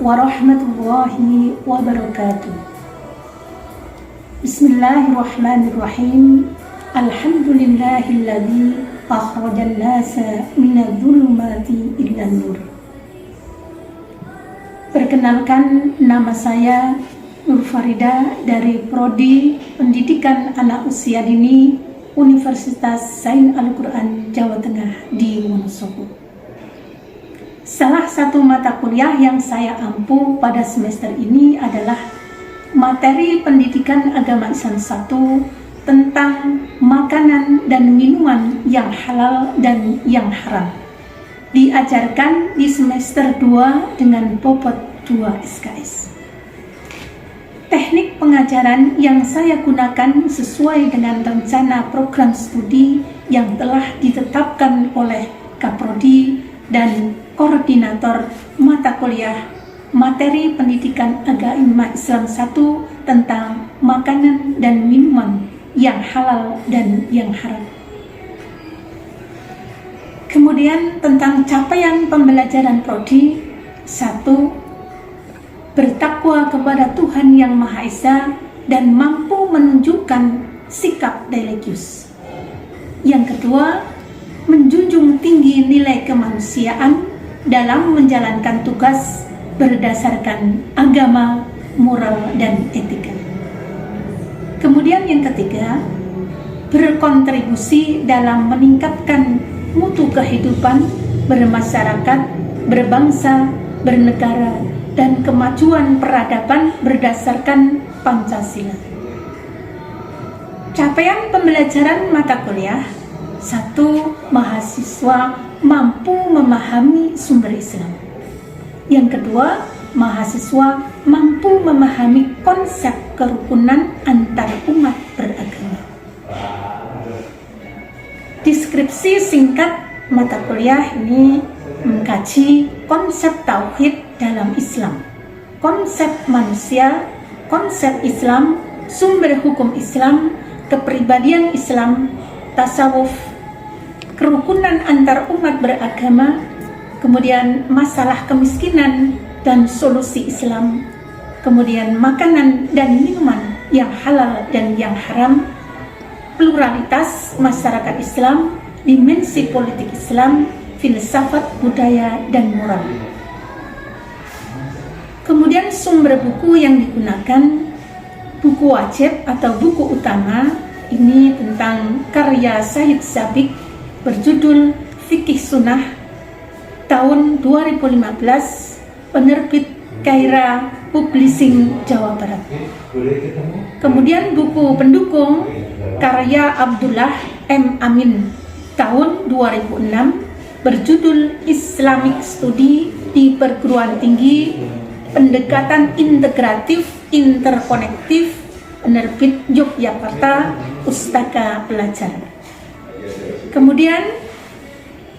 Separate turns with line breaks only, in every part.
warahmatullahi wabarakatuh. Bismillahirrahmanirrahim. Alhamdulillahilladzi akhrajan nasa minadh-dhulumati ilan nur. Perkenalkan, nama saya Nur Farida dari Prodi Pendidikan Anak Usia Dini Universitas Zain Al-Quran Jawa Tengah di Wonosobo. Salah satu mata kuliah yang saya ampu pada semester ini adalah materi pendidikan agama Islam 1 tentang makanan dan minuman yang halal dan yang haram. Diajarkan di semester 2 dengan bobot 2 SKS. Teknik pengajaran yang saya gunakan sesuai dengan rencana program studi yang telah ditetapkan oleh Kaprodi dan Koordinator mata kuliah materi pendidikan agama Islam 1 tentang makanan dan minuman yang halal dan yang haram. Kemudian tentang capaian pembelajaran Prodi 1, bertakwa kepada Tuhan Yang Maha Esa dan mampu menunjukkan sikap religius. Yang kedua, menjunjung tinggi nilai kemanusiaan dalam menjalankan tugas berdasarkan agama, moral, dan etika. Kemudian yang ketiga, berkontribusi dalam meningkatkan mutu kehidupan bermasyarakat, berbangsa, bernegara, dan kemajuan peradaban berdasarkan Pancasila. Capaian pembelajaran mata kuliah 1. Mahasiswa mampu memahami sumber Islam. Yang kedua, mahasiswa mampu memahami konsep kerukunan antar umat beragama. Deskripsi singkat mata kuliah ini mengkaji konsep tauhid dalam Islam, konsep manusia, konsep Islam, sumber hukum Islam, kepribadian Islam, tasawuf, kerukunan antar umat beragama, kemudian masalah kemiskinan dan solusi Islam, kemudian makanan dan minuman yang halal dan yang haram, pluralitas masyarakat Islam, dimensi politik Islam, filsafat, budaya, dan moral. Kemudian sumber buku yang digunakan, buku wajib atau buku utama, ini tentang karya Syed Sabiq berjudul Fikih Sunnah tahun 2015, penerbit Kaira Publishing Jawa Barat. Kemudian buku pendukung karya Abdullah M. Amin tahun 2006 berjudul Islamic Study di Perguruan Tinggi Pendekatan Integratif Interkonektif, penerbit Yogyakarta, Pustaka Pelajar. Kemudian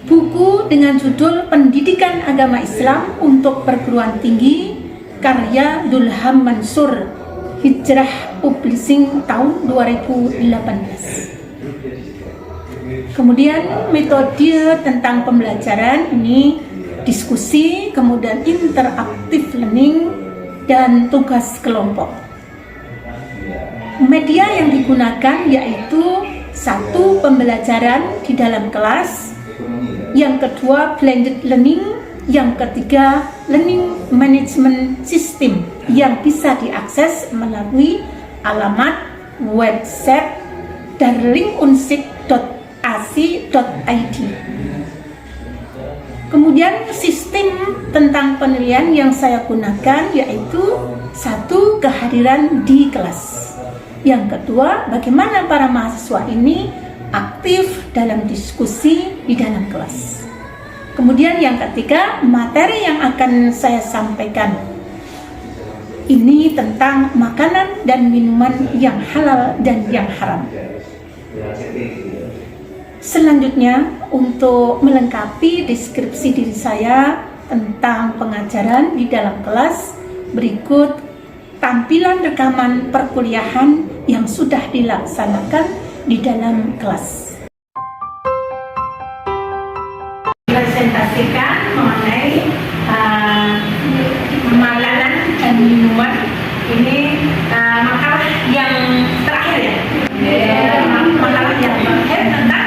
buku dengan judul Pendidikan Agama Islam untuk Perguruan Tinggi karya Dulham Mansur, Hijrah Publishing tahun 2018. Kemudian metode tentang pembelajaran ini diskusi, kemudian interaktif learning, dan tugas kelompok. Media yang digunakan yaitu 1. Pembelajaran di dalam kelas, yang kedua blended learning, yang ketiga learning management system yang bisa diakses melalui alamat website darlingunsik.ac.id. Kemudian sistem tentang penilaian yang saya gunakan yaitu 1. Kehadiran di kelas. Yang kedua, bagaimana para mahasiswa ini aktif dalam diskusi di dalam kelas. Kemudian yang ketiga, materi yang akan saya sampaikan ini tentang makanan dan minuman yang halal dan yang haram. Selanjutnya, untuk melengkapi deskripsi diri saya tentang pengajaran di dalam kelas, berikut tampilan rekaman perkuliahan yang sudah dilaksanakan di dalam kelas. Presentasikan mengenai Ini makalah yang terakhir ya. Makalah yang terakhir tentang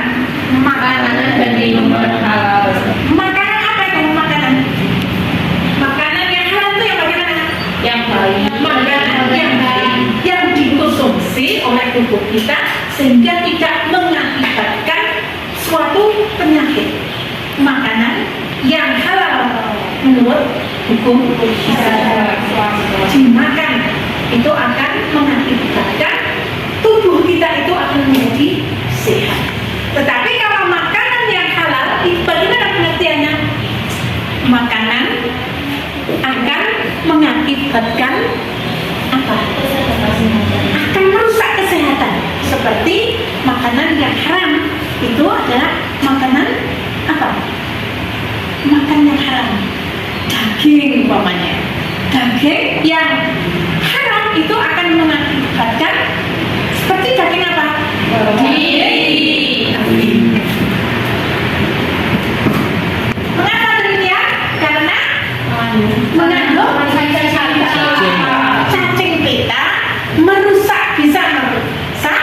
makanan dan minuman halal. Makanan apa itu makanan? Makanan yang halal itu yang bagaimana? Yang baik. Makanan yang baik yang dikonsumsi oleh tubuh kita sehingga tidak mengakibatkan suatu penyakit. Makanan yang halal menurut hukum dimakan itu akan mengakibatkan tubuh kita itu akan menjadi sehat. Tetapi kalau makanan yang halal, bagaimana pengertiannya? Makanan akan mengakibatkan apa? Akan merusak kesehatan. Seperti makanan yang haram itu adalah makanan apa? Makan yang haram. Daging umpamanya. Daging yang haram itu akan mengakibatkan seperti daging apa? Mengapa demikian? Karena mengandung cacing pita merusak, bisa merusak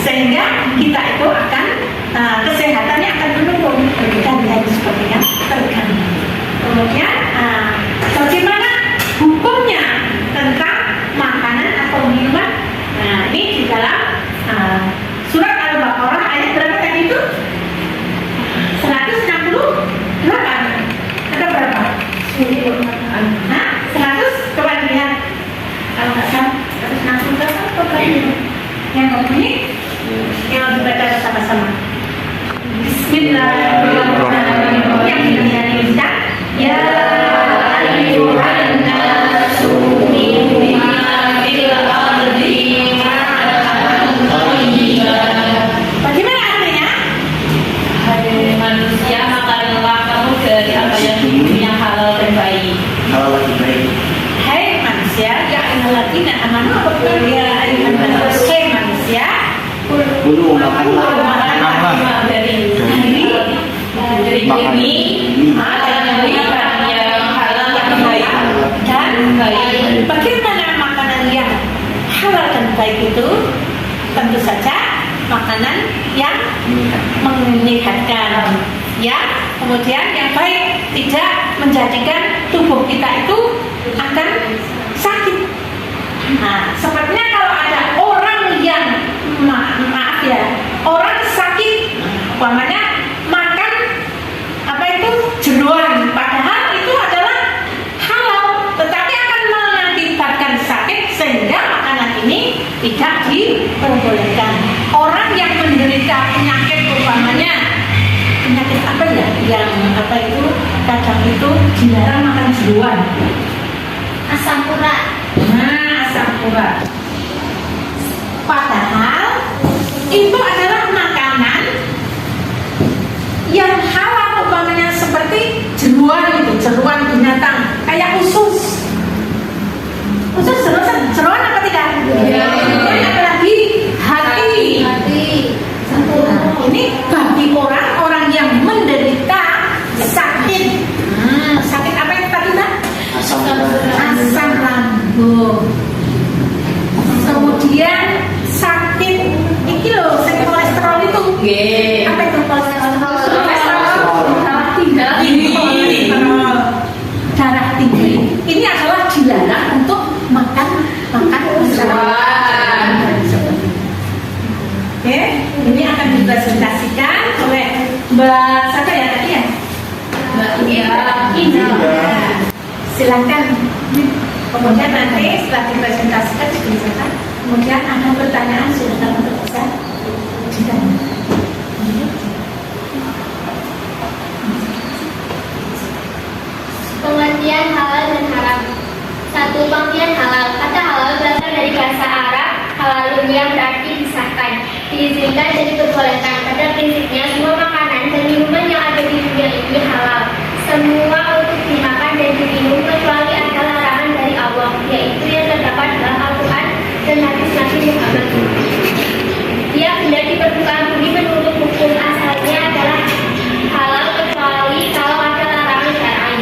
sehingga kita itu akan kesehatannya akan menurun dan lain sebagainya terganggu. Kemudian bagaimana hukumnya tentang makanan atau minuman? Nah, ini di dalam surat Al-Baqarah ayat berapa tadi itu? 168. Ada berapa? Nah, 100 coba lihat. Kalau nggak salah 160 atau berapa? Yang berbunyi yang dibaca bersama-sama. Bismillahirrahmanirrahim. Yang dinyanyikan ya ayyuhan nasu inna fil ardi ma'an thayyibah. Bagaimana artinya?
Hai manusia, makanlah kamu dari apa yang halal dan baik.
Halal dan baik.
Hai manusia, ya ayyuhalladzina amanu ya ayyuhan nasu. Hai manusia,
Bulu makanlah
dari ini makanan yang halal dan baik
dan bagaimana makanan yang halal dan baik itu? Tentu saja makanan yang menyehatkan, ya. Kemudian yang baik, tidak menjadikan tubuh kita itu akan sakit. Nah, sepertinya kalau ada orang yang maaf ya, orang sakit, umpamanya makan apa itu jeroan, padahal itu adalah halal, tetapi akan mengakibatkan sakit sehingga makanan ini tidak diperbolehkan. Orang yang menderita penyakit umpamanya penyakit apa ya, yang apa itu kadang itu dilarang makan jeroan,
Asam urat.
nah asam urat. Padahal itu adalah makanan yang halal umpamanya seperti jeroan itu, jeroan binatang kayak usus. Usus jeroan apa tidak?
Ya.
Jeroan apalagi hati. Ini bagi orang yang menderita sakit. Sakit apa yang tadi Mbak? Asam lambung. Kemudian sakit ini loh, sakit kolesterol itu. Apa itu kolesterol? Darah tinggi. Darah tinggi. Ini adalah dilarang untuk makan jeroan. Oke, ini akan dipresentasikan oleh Mbak siapa ya tadi ya?
Mbak Iya.
Silakan. Kemudian nanti setelah dipresentasikan dijelaskan, kemudian ada pertanyaan silakan untuk bisa ditanya.
Pengertian halal dan haram. 1. Pengertian halal. Kata halal berasal dari bahasa Arab halalun yang berarti disahkan, diizinkan dan diperbolehkan. Pada prinsipnya semua makanan dan minuman yang ada di dunia ini halal. Semua untuk dimakan dan diminum kecuali ada larangan dari Allah, yaitu yang terdapat dalam Al-Quran dan hadis Nabi Muhammad. Dia hendak di permukaan bumi menurut hukum asalnya adalah halal kecuali kalau ada larangan syar'i.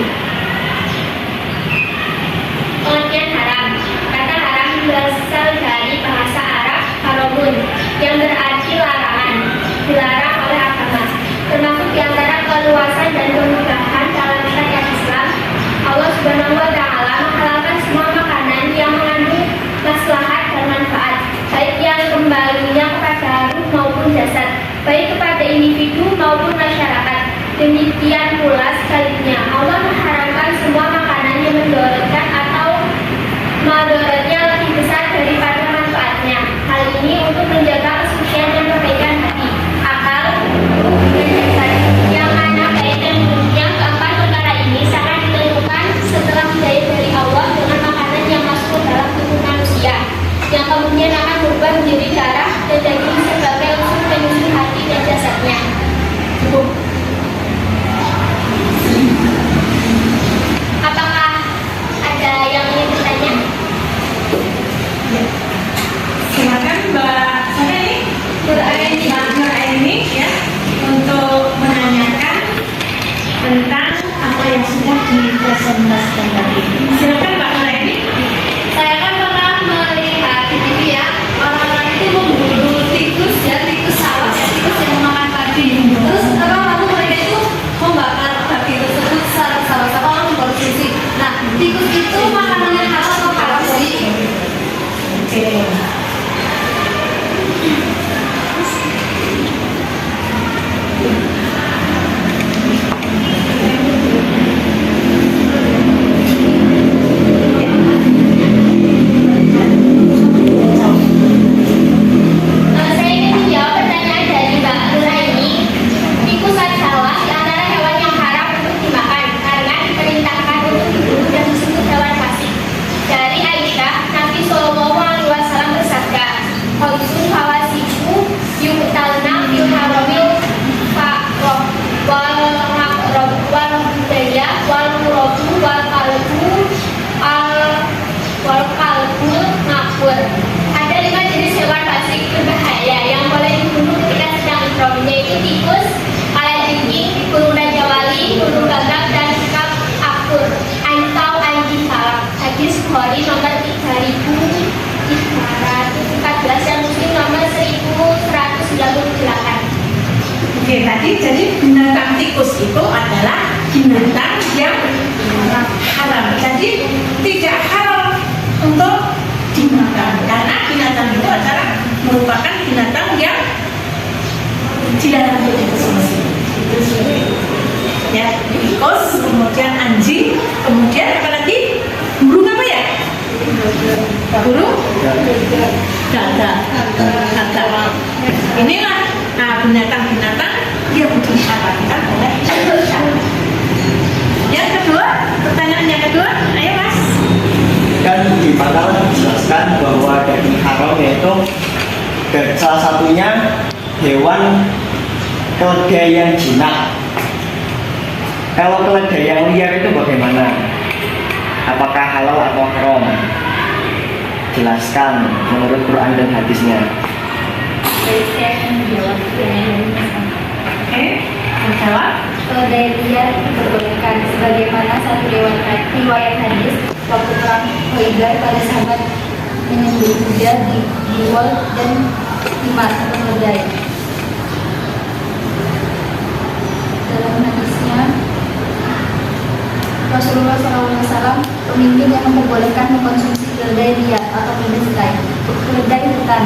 jelaskan tadi. Silakan Pak Nuraini.
Saya kan pernah melihat di TV ya, orang-orang itu memburu tikus ya, tikus sawah ya, tikus yang memakan padi. Terus lalu mereka itu membakar padi tersebut secara bersama-sama lalu mengkonsumsi. Nah, tikus itu makanannya halal atau haram sih?
Oke.
Saya ingin menjawab pertanyaan dari Mbak Nuraini. Tikus adalah di antara hewan yang haram untuk dimakan karena diperintahkan untuk diburu dan disebut hewan fasik. Dari Aisyah, Nabi Shallallahu Alaihi Wasallam bersabda, "Khamsun fawasiku yuqtalna fil haramil faqroh wal maqrob wal budaya wal murabu wal kalbu nafur." Ada 5 jenis hewan fasik berbahaya yang boleh dibunuh ketika sedang ihram, yaitu tikus, kalajengking, burung raja wali, burung gagak, dan kap akur atau anjing salak. Hadis Bukhari nomor 3314 dan Muslim nomor 1198.
Oke, tadi jadi binatang tikus itu adalah binatang yang haram. Jadi tidak halal untuk dimakan karena binatang itu adalah merupakan binatang yang dilarang untuk dikonsumsi. Ya, tikus, kemudian anjing, kemudian apa lagi? Burung apa ya? Burung gagak. Inilah binatang-binatang yang diharamkan oleh syariat. Yang kedua, pertanyaan yang kedua, ayo Mas.
Kan di pasal dijelaskan bahwa daging haram yaitu salah satunya hewan keledai yang jinak. Kalau keledai yang liar itu bagaimana? Apakah halal atau haram? Jelaskan menurut Quran dan hadisnya.
Saya akan menjawab pertanyaan dari Mas.
Oke, menjawab.
Keledai liar diperbolehkan sebagaimana satu riwayat hadis waktu perang Khaybar pada sahabat menyembelih kuda di Diwal dan Himar keledai. Dalam hadisnya Rasulullah SAW pemimpin yang memperbolehkan mengkonsumsi keledai liar atau keledai hutan.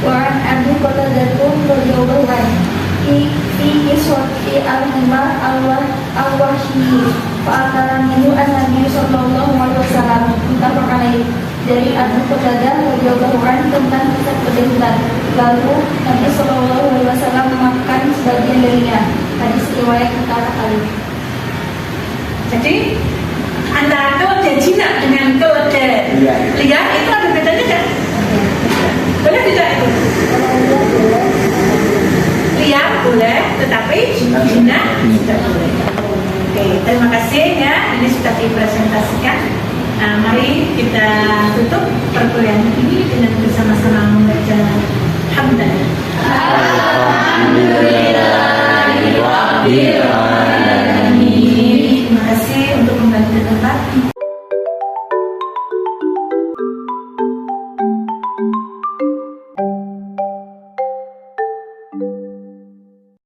Quran Abu Qatadatul radhiyallahu anhu fi iswati al-himar al-wahyi fa'akara minhu an-nabi sallallahu alaihi wasallam muttafaq alaih. Dari Abu Qatadah radhiyallahu anhu tentang kisah keledai hutan. Lalu Nabi sallallahu alaihi wasallam memakan sebagian darinya. Hadis riwayat Bukhari.
Jadi antara keledai jinak dengan keledai liar itu ada bedanya kan? Boleh tidak itu? Liar boleh, tetapi jinak tidak boleh. Oke, terima kasih ya. Ini sudah dipresentasikan. Nah, mari kita tutup perkuliahan ini dengan bersama-sama membaca hamdalah.
Alhamdulillah.